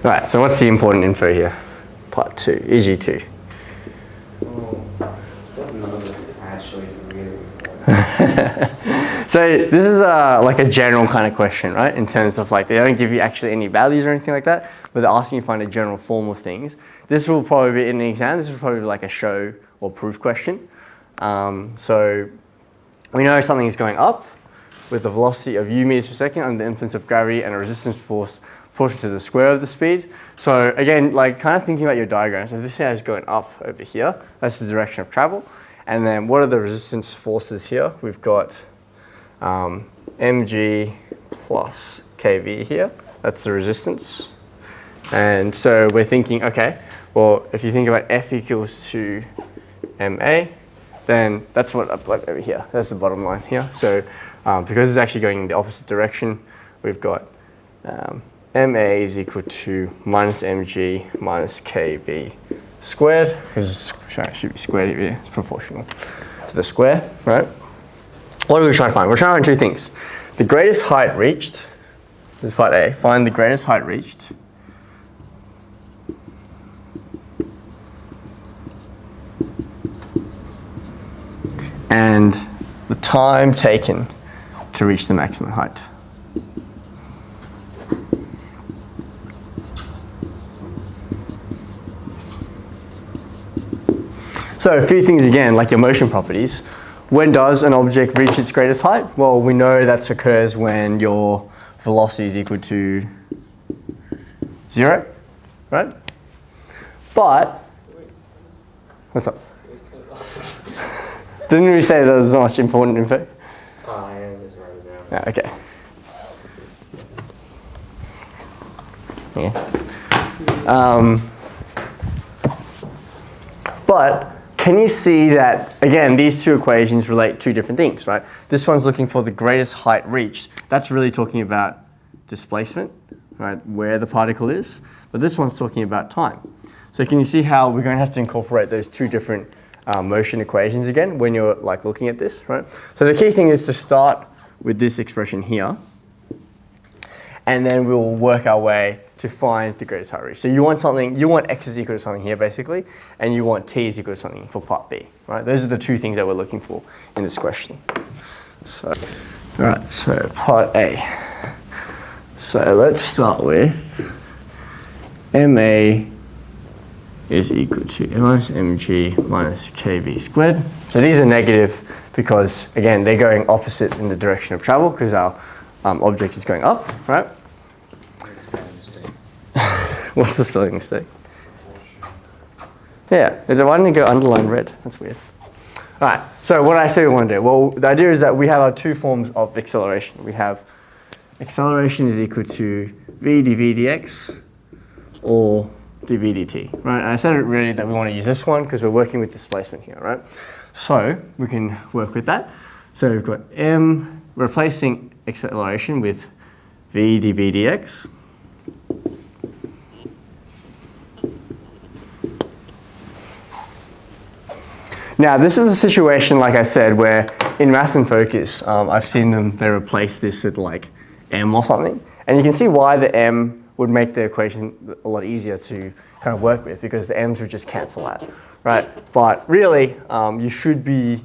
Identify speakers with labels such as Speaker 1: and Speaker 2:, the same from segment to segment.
Speaker 1: Right, so what's the important info here? Part 2, EG2.
Speaker 2: Actually, really.
Speaker 1: So this is like a general kind of question, right? In terms of like, they don't give you actually any values or anything like that, but they're asking you to find a general form of things. This will probably be in an exam, this is probably like a show or proof question. So we know something is going up with a velocity of u meters per second under the influence of gravity and a resistance force proportional to the square of the speed. So again, like kind of thinking about your diagram. So this is going up over here, that's the direction of travel. And then what are the resistance forces here? We've got mg plus kv here, that's the resistance. And so we're thinking, okay, well, if you think about F equals to ma, then that's what I've got over here. That's the bottom line here. So because it's actually going in the opposite direction, we've got ma is equal to minus mg minus kv squared, because it should be squared here, it's proportional to the square, right? What are we trying to find? We're trying to find two things. The greatest height reached, this is part A, find the greatest height reached. And the time taken to reach the maximum height. So a few things again, like your motion properties. When does an object reach its greatest height? Well, we know that occurs when your velocity is equal to 0, right? But, what's up? Didn't we say there was not much important info?
Speaker 2: I am just writing it down.
Speaker 1: Yeah, okay. Yeah. But can you see that, again, these two equations relate to different things, right? This one's looking for the greatest height reached. That's really talking about displacement, right, where the particle is. But this one's talking about time. So can you see how we're going to have to incorporate those two different motion equations again when you're like looking at this, right? So the key thing is to start with this expression here, and then we'll work our way to find the greatest height reached. So you want something, you want x is equal to something here basically, and you want t is equal to something for part B, right? Those are the two things that we're looking for in this question. So, all right, so part A. So let's start with ma is equal to minus mg minus kv squared. So these are negative because, again, they're going opposite in the direction of travel because our object is going up, right? What's the spelling mistake? Yeah, why didn't it go underlined red? That's weird. All right, so what I say we want to do? Well, the idea is that we have our two forms of acceleration. We have acceleration is equal to v dv dx or dv dt, right? And I said really that we want to use this one because we're working with displacement here, right? So we can work with that. So we've got m replacing acceleration with v dv dx. Now this is a situation, like I said, where in Mass and Focus, I've seen they replace this with like m or something. And you can see why the m would make the equation a lot easier to kind of work with because the m's would just cancel out, right? But really, you should be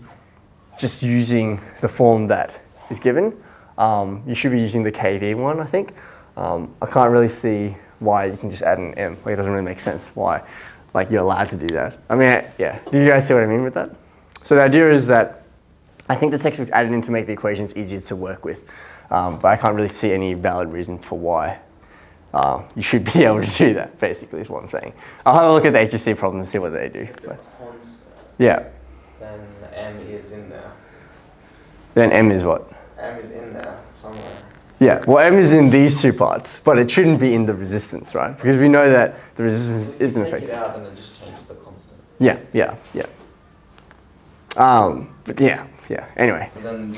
Speaker 1: just using the form that is given. You should be using the kV one, I think. I can't really see why you can just add an m. Like, it doesn't really make sense why like you're allowed to do that. I mean, yeah, do you guys see what I mean with that? So the idea is that I think the textbook's added in to make the equations easier to work with, but I can't really see any valid reason for why you should be able to do that, basically is what I'm saying. I'll have a look at the HSC problems and see what they do. But, yeah.
Speaker 2: Then m is in there.
Speaker 1: Then m is what?
Speaker 2: M is in there somewhere.
Speaker 1: Yeah, well, m is in these two parts, but it shouldn't be in the resistance, right? Because we know that the resistance isn't
Speaker 2: Take
Speaker 1: affected.
Speaker 2: it out and then just change the constant.
Speaker 1: Yeah. But yeah. Anyway.
Speaker 2: And then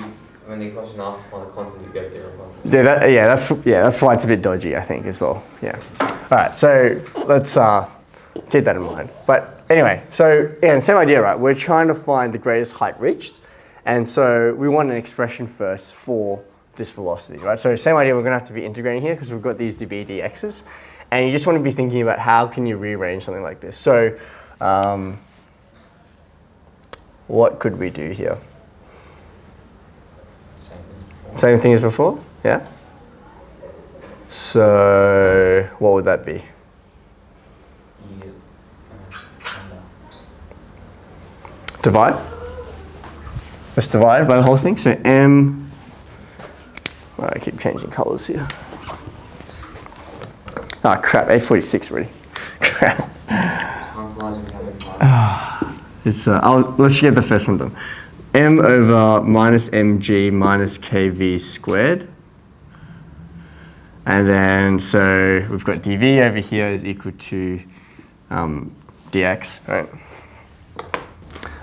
Speaker 2: when the question asks to find the constant, you get a different constant.
Speaker 1: That's why it's a bit dodgy, I think, as well. Yeah. All right, so let's keep that in mind. But anyway, so again, same idea, right? We're trying to find the greatest height reached, and so we want an expression first for this velocity, right? So same idea, we're going to have to be integrating here because we've got these dv dx's, and you just want to be thinking about how can you rearrange something like this. So what could we do here? Same thing as before, yeah? So what would that be? Divide. Let's divide by the whole thing. So m, well, I keep changing colors here. Oh crap, 8:46 already. Crap. It's, let's get the first one done. M over minus mg minus kv squared. And then, so we've got dv over here is equal to dx, right?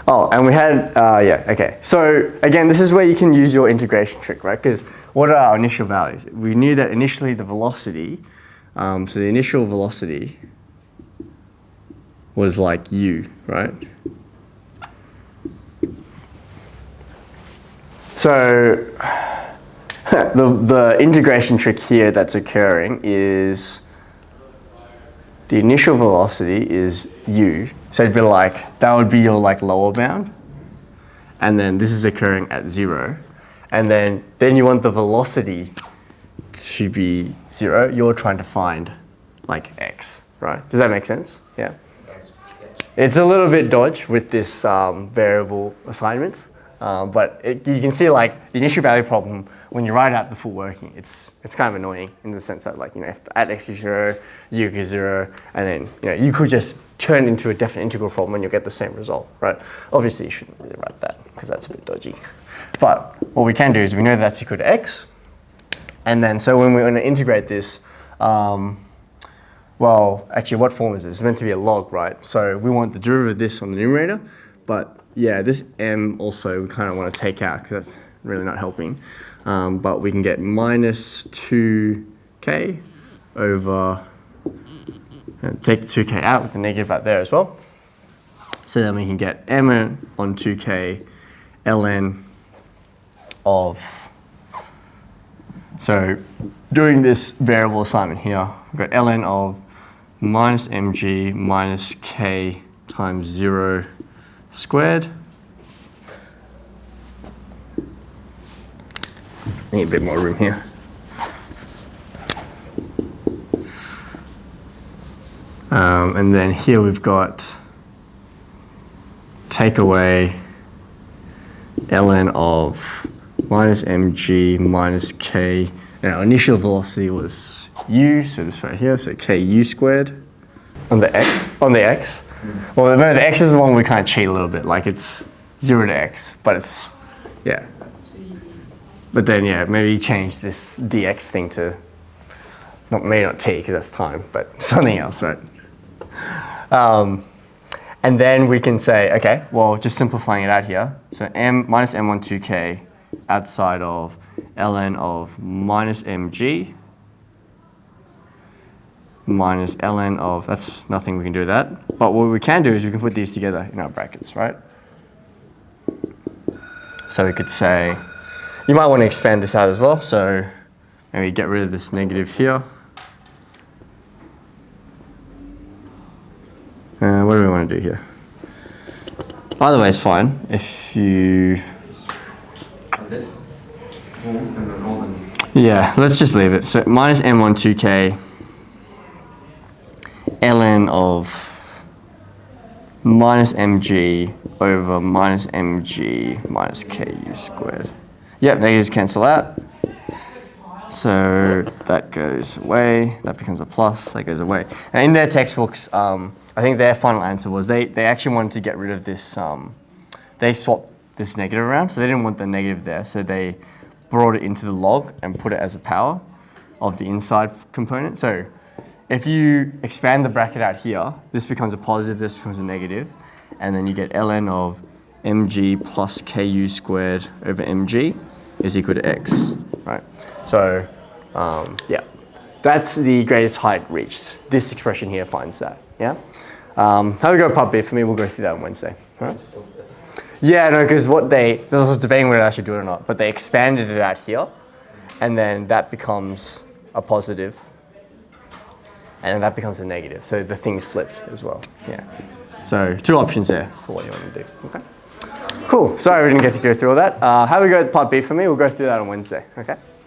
Speaker 1: Oh, and we had, yeah, okay. So again, this is where you can use your integration trick, right? Because what are our initial values? We knew that initially the velocity, so the initial velocity was like u, right? So the integration trick here that's occurring is the initial velocity is u. So it'd be like, that would be your like lower bound. And then this is occurring at 0. And then you want the velocity to be 0. You're trying to find like x, right? Does that make sense? Yeah. It's a little bit dodge with this variable assignment. But you can see like the initial value problem, when you write out the full working, it's kind of annoying in the sense that like, you know, if at x is 0, u is 0, and then, you know, you could just turn into a definite integral problem and you'll get the same result, right? Obviously you shouldn't really write that because that's a bit dodgy. But what we can do is we know that's equal to x. And then, so when we're going to integrate this, well, actually what form is this? It's meant to be a log, right? So we want the derivative of this on the numerator, but yeah, this m also we kind of want to take out because that's really not helping. But we can get minus 2k over, take the 2k out with the negative out there as well. So then we can get m on 2k ln of, so doing this variable assignment here, we've got ln of minus mg minus k times 0 squared. Need a bit more room here. And then here we've got take away ln of minus mg minus k. Now initial velocity was u, so this right here, so ku squared on the x. Well, remember the x is the one we kind of cheat a little bit, like it's 0 to x, but it's, yeah. But then, yeah, maybe change this dx thing to, maybe not t, because that's time, but something else, right? And then we can say, okay, well, just simplifying it out here. So m minus m on 2k outside of ln of minus mg minus ln of, that's nothing we can do with that. But what we can do is we can put these together in our brackets, right? So we could say, you might want to expand this out as well. So maybe get rid of this negative here. What do we want to do here? Either way is fine. If you...
Speaker 2: This? And then all them.
Speaker 1: Yeah, let's just leave it. So minus m on 2k ln of minus mg over minus mg minus ku squared. Yep, negatives cancel out. So that goes away. That becomes a plus. That goes away. And in their textbooks, I think their final answer was they actually wanted to get rid of this. They swapped this negative around, so they didn't want the negative there. So they brought it into the log and put it as a power of the inside component. So if you expand the bracket out here, this becomes a positive, this becomes a negative, and then you get ln of mg plus ku squared over mg is equal to x, right? So, yeah, that's the greatest height reached. This expression here finds that, yeah? Have we go part B? For me, we'll go through that on Wednesday, right? Yeah, no, because I was debating whether I should do it or not, but they expanded it out here, and then that becomes a positive. and that becomes a negative. So the thing's flipped as well. Yeah. So 2 options there for what you want to do. Okay. Cool. Sorry we didn't get to go through all that. Have a go at part B for me. We'll go through that on Wednesday. Okay.